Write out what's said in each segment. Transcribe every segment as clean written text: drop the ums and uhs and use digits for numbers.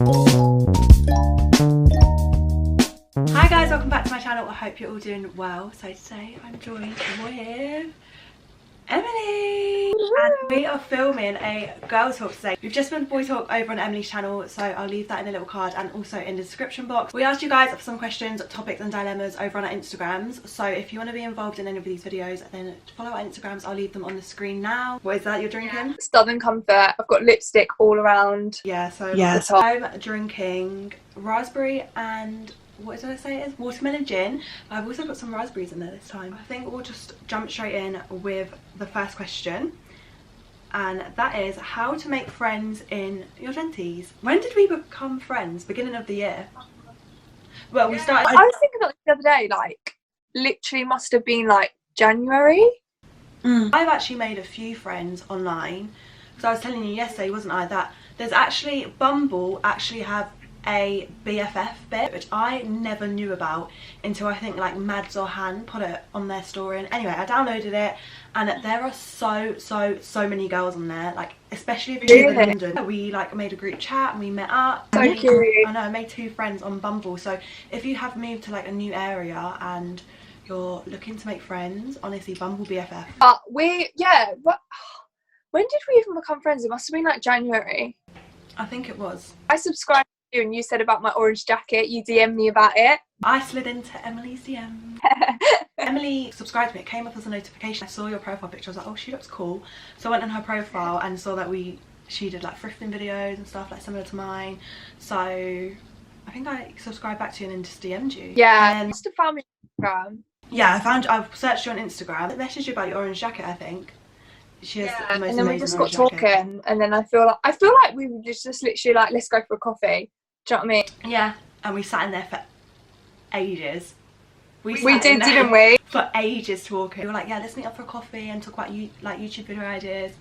Hi guys, welcome back to my channel. I hope you're all doing well. So today I'm joined with Emily and we are filming a girl talk today. We've just been boy talk over on Emily's channel, so I'll leave that in a little card and also in the description box. We asked you guys for some questions, topics and dilemmas over on our Instagrams, so if you want to be involved in any of these videos then follow our Instagrams. I'll leave them on the screen now. What is that you're drinking? Southern Comfort. I've got lipstick all around. Yeah, so I'm drinking raspberry and what did I say it is? Watermelon gin. I've also got some raspberries in there this time. I think we'll just jump straight in with the first question. And that is how to make friends in your 20s. When did we become friends? Beginning of the year. Well, we started... I was thinking about this the other day, like, literally must have been, like, January. I've actually made a few friends online. So I was telling you yesterday, wasn't I, that there's actually... Bumble actually have a BFF bit, which I never knew about until I think like Mads or Han put it on their story. And anyway, I downloaded it and there are so many girls on there, like especially if you live in London. We like made a group chat and we met up. So cute. I know, I made 2 friends on Bumble. So if you have moved to like a new area and you're looking to make friends, honestly, Bumble BFF. When did we even become friends? It must have been like January. I think it was. I subscribed to you and you said about my orange jacket. You DM'd me about it. I slid into Emily's DM. Emily subscribed to me. It came up as a notification. I saw your profile picture. I was like, oh, she looks cool. So I went on her profile and saw that she did like thrifting videos and stuff like similar to mine. So I think I subscribed back to you and then just DM'd you. Yeah, you must have found me on Instagram. Yeah, I've searched you on Instagram. I messaged you about your orange jacket, I think. She has the most and then we just got jacket. talking, and then I feel like we were just literally like, let's go for a coffee. Do you know what I mean? Yeah, and we sat in there for ages. We did, didn't we? For ages talking. We were like, yeah, let's meet up for a coffee and talk about like YouTube video ideas.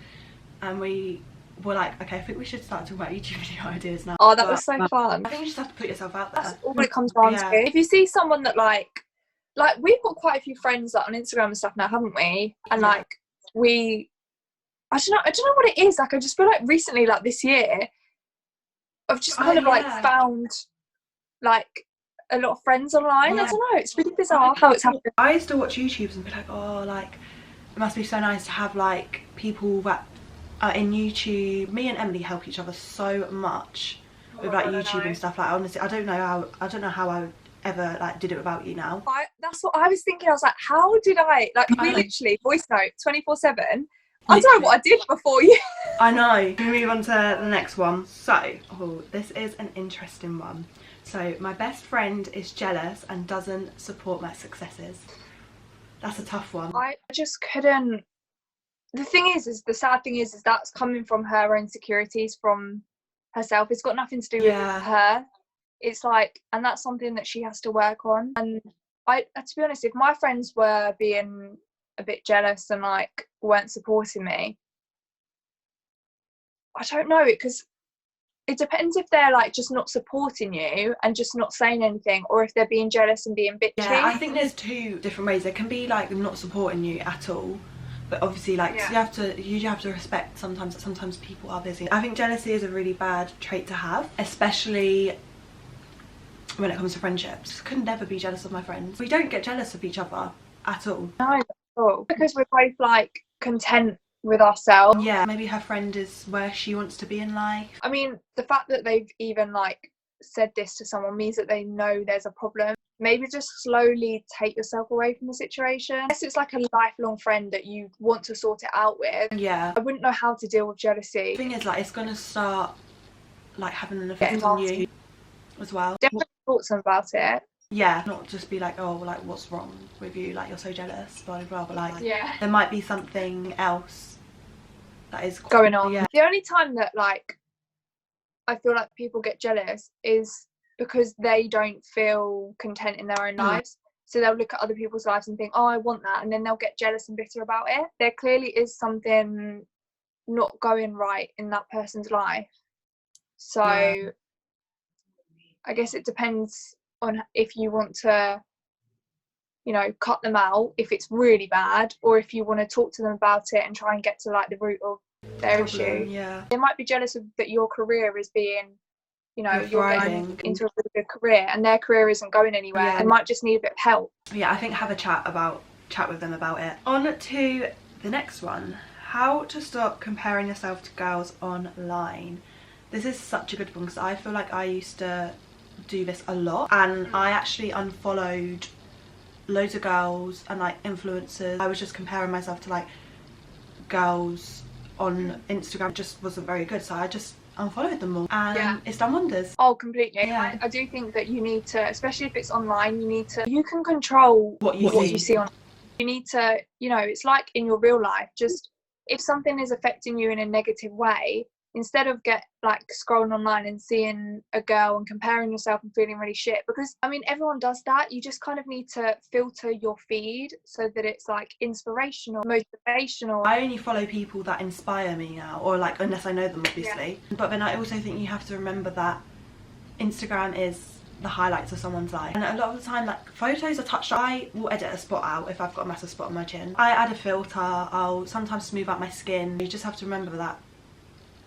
And we were like, okay, I think we should start talking about YouTube video ideas now. Oh, that was so fun. I think you just have to put yourself out there. That's all it comes down to. If you see someone that like we've got quite a few friends like on Instagram and stuff now, haven't we? And like I don't know what it is. Like I just feel like recently, like this year, I've just kind of like found like a lot of friends online. I don't know, it's really bizarre how it's happened. I used to watch YouTubes and be like, oh, like it must be so nice to have like people that are in YouTube. Me and Emily help each other so much with like YouTube and stuff. Like honestly, I don't know how I ever like did it without you now. That's what I was thinking. I was like, how did I we literally voice note 24/7. I don't know what I did before you. I know. We move on to the next one. So, this is an interesting one. So, my best friend is jealous and doesn't support my successes. That's a tough one. I just couldn't. The thing is the sad thing is that's coming from her insecurities from herself. It's got nothing to do with her. It's like, and that's something that she has to work on. And to be honest, if my friends were being a bit jealous and like weren't supporting me, I don't know, because it depends if they're like just not supporting you and just not saying anything, or if they're being jealous and being bitchy. Yeah, I think there's 2 different ways. There can be like them not supporting you at all, but obviously like you have to respect sometimes that sometimes people are busy. I think jealousy is a really bad trait to have, especially when it comes to friendships. I could never be jealous of my friends. We don't get jealous of each other at all. No, because we're both like content with ourselves. Yeah, maybe her friend is where she wants to be in life. I mean, the fact that they've even like said this to someone means that they know there's a problem. Maybe just slowly take yourself away from the situation. Unless it's like a lifelong friend that you want to sort it out with. Yeah, I wouldn't know how to deal with jealousy. The thing is, like, it's gonna start like having an effect on you as well. Definitely talk to them about it. Yeah, not just be like, oh, like what's wrong with you, like you're so jealous, blah blah blah, but like there might be something else that is going on. The only time that like I feel like people get jealous is because they don't feel content in their own lives. So they'll look at other people's lives and think, oh, I want that, and then they'll get jealous and bitter about it. There clearly is something not going right in that person's life. So I guess it depends on if you want to, you know, cut them out if it's really bad, or if you want to talk to them about it and try and get to like the root of their issue. They might be jealous of that your career is being, you know, you're getting thriving into a really good career and their career isn't going anywhere. Yeah. They might just need a bit of help. Yeah, I think have a chat with them about it. On to the next one. How to stop comparing yourself to girls online. This is such a good one because I feel like I used to do this a lot, and I actually unfollowed loads of girls and like influencers. I was just comparing myself to like girls on Instagram. It just wasn't very good, so I just unfollowed them all, and it's done wonders. Oh, completely. Yeah. I do think that you need to, especially if it's online, you can control what you see on. You need to, you know, it's like in your real life, just if something is affecting you in a negative way, instead of scrolling online and seeing a girl and comparing yourself and feeling really shit, because I mean everyone does that. You just kind of need to filter your feed so that it's like inspirational, motivational. I only follow people that inspire me now, or like unless I know them obviously. But then I also think you have to remember that Instagram is the highlights of someone's life, and a lot of the time like photos are touched. I will edit a spot out if I've got a massive spot on my chin. I add a filter, I'll sometimes smooth out my skin. You just have to remember that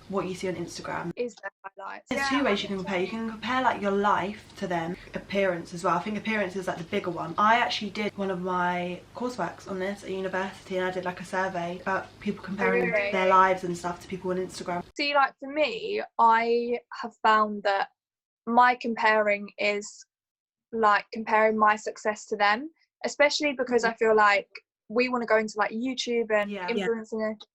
what you see on Instagram is their highlights. There's two ways you can compare. You can compare like your life to them. Appearance as well. I think appearance is like the bigger one. I actually did one of my courseworks on this at university, and I did like a survey about people comparing their lives and stuff to people on Instagram. See, like for me, I have found that my comparing is like comparing my success to them, especially because I feel like we want to go into like YouTube and influencing it,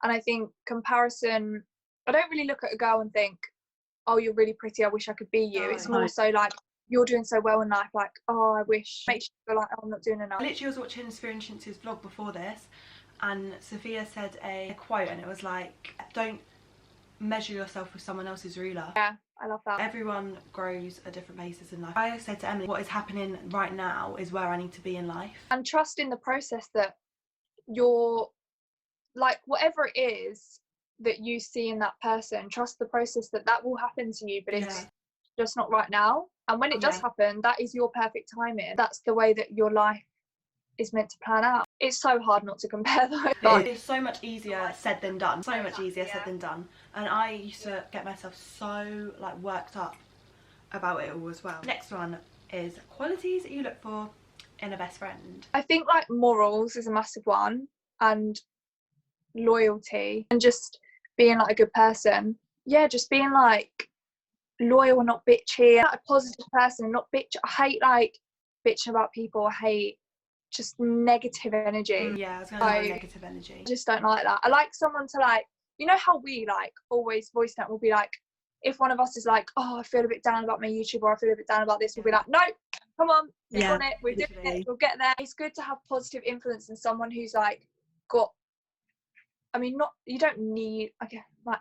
and I think comparison, I don't really look at a girl and think, oh, you're really pretty, I wish I could be you. It's more so like, you're doing so well in life, like, oh, I wish. Makes you feel like, oh, I'm not doing enough. I literally was watching Sophia and Shinsu's vlog before this, and Sophia said a quote, and it was like, don't measure yourself with someone else's ruler. Yeah, I love that. Everyone grows at different paces in life. I said to Emily, what is happening right now is where I need to be in life. And trust in the process that you're, like, whatever it is that you see in that person, trust the process that will happen to you, but it's just not right now. And when it does happen, that is your perfect timing. That's the way that your life is meant to plan out. It's so hard not to compare though. It's so much easier said than done. So much easier said than done. And I used to get myself so like worked up about it all as well. Next one is qualities that you look for in a best friend. I think like morals is a massive one, and loyalty, and just being like a good person. Yeah, just being like loyal and not bitchy, like a positive person, not bitch. I hate like bitching about people. I hate just negative energy. Yeah, I was gonna say negative energy. I just don't like that. I like someone to like, you know how we like always voice note will be like, if one of us is like, oh, I feel a bit down about my YouTube, or I feel a bit down about this, we'll be like, no, come on, get on it, we're doing it, we'll get there. It's good to have positive influence in someone who's like got, I mean, not, you don't need, okay, like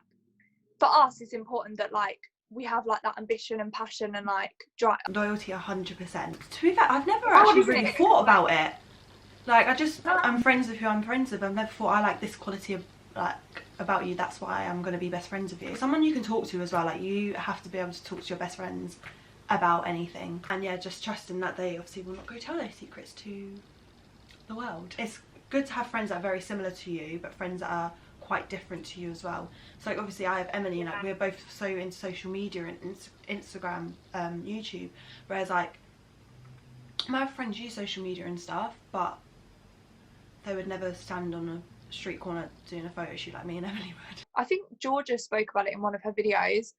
for us it's important that like we have like that ambition and passion and like drive. Loyalty 100%. To be fair, I've never actually really thought about it. Like I'm friends with who I'm friends with. I've never thought I like this quality of like about you, that's why I'm going to be best friends with you. Someone you can talk to as well. Like you have to be able to talk to your best friends about anything, and yeah, just trusting that they obviously will not go tell their secrets to the world. It's good to have friends that are very similar to you, but friends that are quite different to you as well. So like obviously I have Emily, and like we're both so into social media and Instagram, YouTube, whereas like my friends use social media and stuff, but they would never stand on a street corner doing a photo shoot like me and Emily would. I think Georgia spoke about it in one of her videos,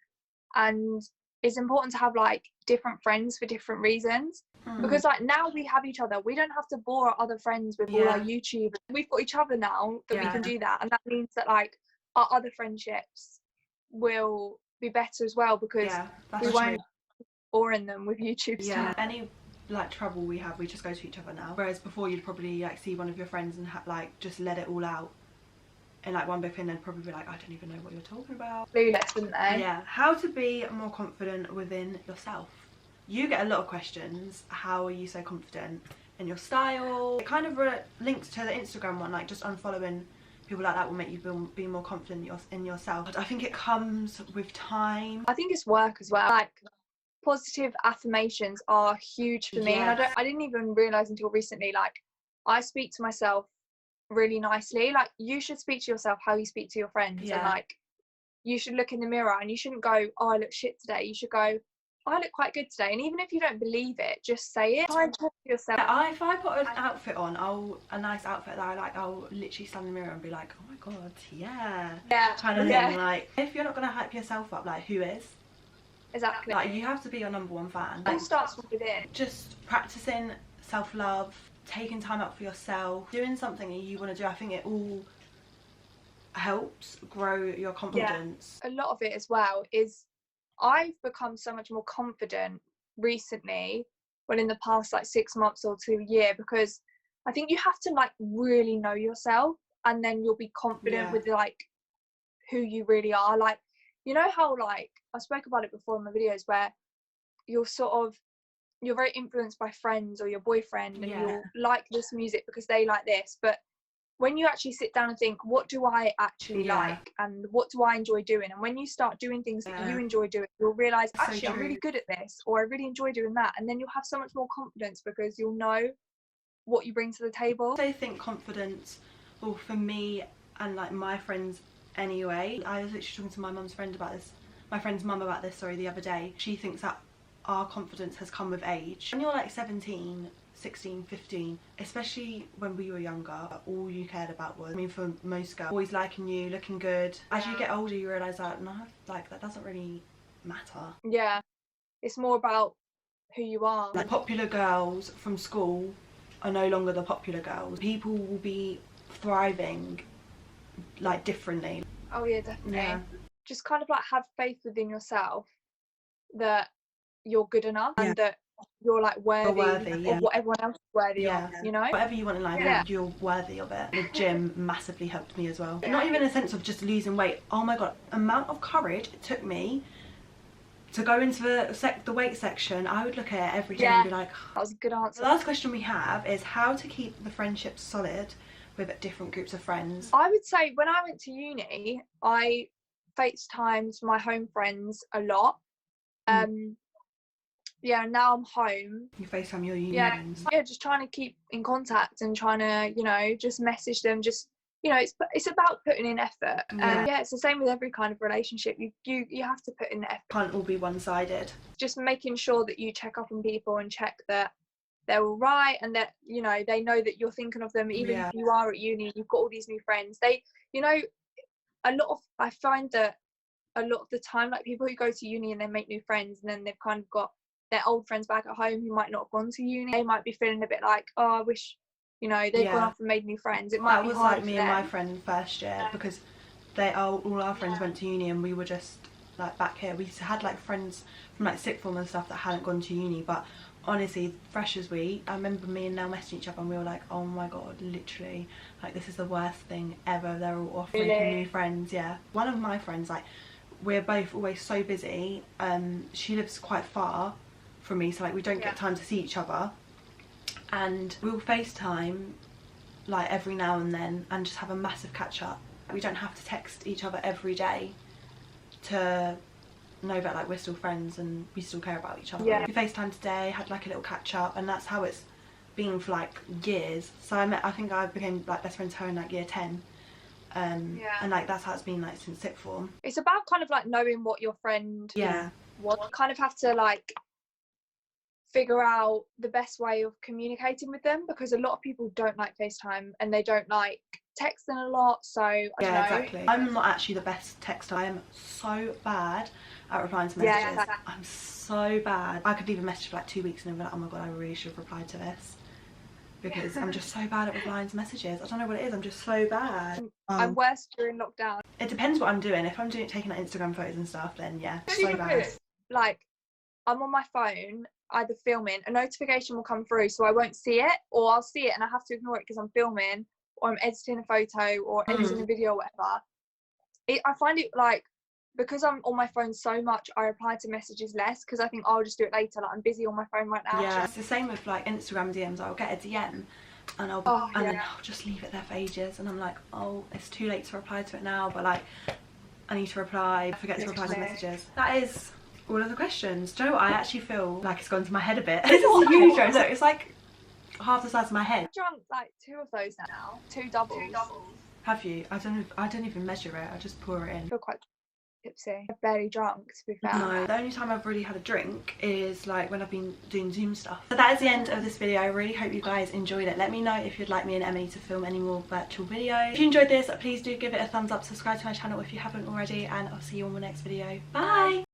and it's important to have like different friends for different reasons, because like now we have each other, we don't have to bore our other friends with all our YouTube. We've got each other now that we can do that, and that means that like our other friendships will be better as well, because we won't boring them with YouTube stuff. Any like trouble we have, we just go to each other now, whereas before you'd probably like see one of your friends and like just let it all out in like one big thing, and probably be like, I don't even know what you're talking about. Clueless, wouldn't they? Yeah. How to be more confident within yourself. You get a lot of questions. How are you so confident in your style? It kind of links to the Instagram one, like just unfollowing people like that will make you be more confident in yourself. I think it comes with time. I think it's work as well. Like positive affirmations are huge for me, and I didn't even realise until recently, like I speak to myself really nicely. Like you should speak to yourself how you speak to your friends, and like you should look in the mirror and you shouldn't go, oh, I look shit today. You should go, oh, I look quite good today. And even if you don't believe it, just say it. Try and talk to yourself. If I put an outfit on, a nice outfit that I like, I'll literally stand in the mirror and be like, oh my god, yeah. Kind of thing. Like, if you're not gonna hype yourself up, like, who is? Exactly. Like, you have to be your #1 fan. It all starts from within. Just practicing self-love, taking time out for yourself, doing something that you want to do. I think it all helps grow your confidence. A lot of it as well is I've become so much more confident recently, well, in the past like 6 months or to a year, because I think you have to like really know yourself, and then you'll be confident with like who you really are. Like, you know how like I spoke about it before in my videos, where you're very influenced by friends or your boyfriend, and you'll like this music because they like this, but when you actually sit down and think, what do I actually like, and what do I enjoy doing, and when you start doing things that you enjoy doing, you'll realise, actually, I'm really good at this, or I really enjoy doing that, and then you'll have so much more confidence because you'll know what you bring to the table. I think confidence, well, for me and like my friends anyway, I was literally talking to my mum's friend about this, my friend's mum about this, sorry, the other day. She thinks that our confidence has come with age. When you're like 17, 16, 15, especially when we were younger, all you cared about was, I mean, for most girls, always liking you, looking good. As you get older, you realise that, no, like, that doesn't really matter. Yeah, it's more about who you are. Like, popular girls from school are no longer the popular girls. People will be thriving, like, differently. Oh yeah, definitely. Just kind of like have faith within yourself that you're good enough, and that you're like worthy of what everyone else is worthy of, you know? Whatever you want in life, you're worthy of it. The gym massively helped me as well. Not even in a sense of just losing weight. Oh my god, amount of courage it took me to go into the weight section. I would look at it every day and be like, that was a good answer. The last question we have is how to keep the friendships solid with different groups of friends. I would say when I went to uni, I FaceTimed my home friends a lot. Now I'm home. You FaceTime your uni friends? Yeah, just trying to keep in contact and trying to, you know, just message them. Just, you know, it's about putting in effort. It's the same with every kind of relationship. You have to put in the effort. Can't all be one-sided. Just making sure that you check up on people and check that they're all right, and that, you know, they know that you're thinking of them, even if you are at uni, you've got all these new friends. They, you know, I find that a lot of the time, like, people who go to uni and they make new friends, and then they've kind of got their old friends back at home who might not have gone to uni, they might be feeling a bit like, oh, I wish, you know, they'd gone off and made new friends. It might be hard. That was like me and my friend first year, because all our friends went to uni, and we were just like back here. We had like friends from like sixth form and stuff that hadn't gone to uni, but honestly, freshers week, I remember me and Nell messaging each other and we were like, oh my god, literally, like, this is the worst thing ever. They're all off making new friends. One of my friends, like, we're both always so busy. She lives quite far from me, so like we don't get time to see each other, and we'll FaceTime like every now and then and just have a massive catch up. We don't have to text each other every day to know that like we're still friends and we still care about each other. We FaceTime today, had like a little catch up, and that's how it's been for like years. So I think I became like best friends with her in like year 10. And like that's how it's been like since sixth form. It's about kind of like knowing what your friend what you kind of have to like figure out the best way of communicating with them, because a lot of people don't like FaceTime and they don't like texting a lot, so I don't know. Exactly. I'm not actually the best texter. I am so bad at replying to messages. I'm so bad. I could leave a message for like 2 weeks and then be like, oh my god, I really should have replied to this, because I'm just so bad at replying to messages. I don't know what it is, I'm just so bad. I'm worse during lockdown. It depends what I'm doing. If I'm taking like Instagram photos and stuff, then so bad. Like, I'm on my phone either filming, a notification will come through so I won't see it, or I'll see it and I have to ignore it because I'm filming, or I'm editing a photo or editing a video or whatever. I find it like, because I'm on my phone so much, I reply to messages less because I think I'll just do it later, like I'm busy on my phone right now. Yeah, it's the same with like Instagram DMs. I'll get a DM and then I'll just leave it there for ages, and I'm like, oh, it's too late to reply to it now, but like I need to reply. I forget to reply to messages. That is all of the questions. Do you know what? I actually feel like it's gone to my head a bit. This is huge. Look, it's like half the size of my head. I've drunk like 2 of those now. 2 doubles. Have you? I don't even measure it. I just pour it in. tipsy. I'm barely drunk, to be fair. No, the only time I've really had a drink is like when I've been doing Zoom stuff. So that is the end of this video. I really hope you guys enjoyed it. Let me know if you'd like me and Emily to film any more virtual videos. If you enjoyed this, please do give it a thumbs up, subscribe to my channel if you haven't already, and I'll see you on the next video. Bye!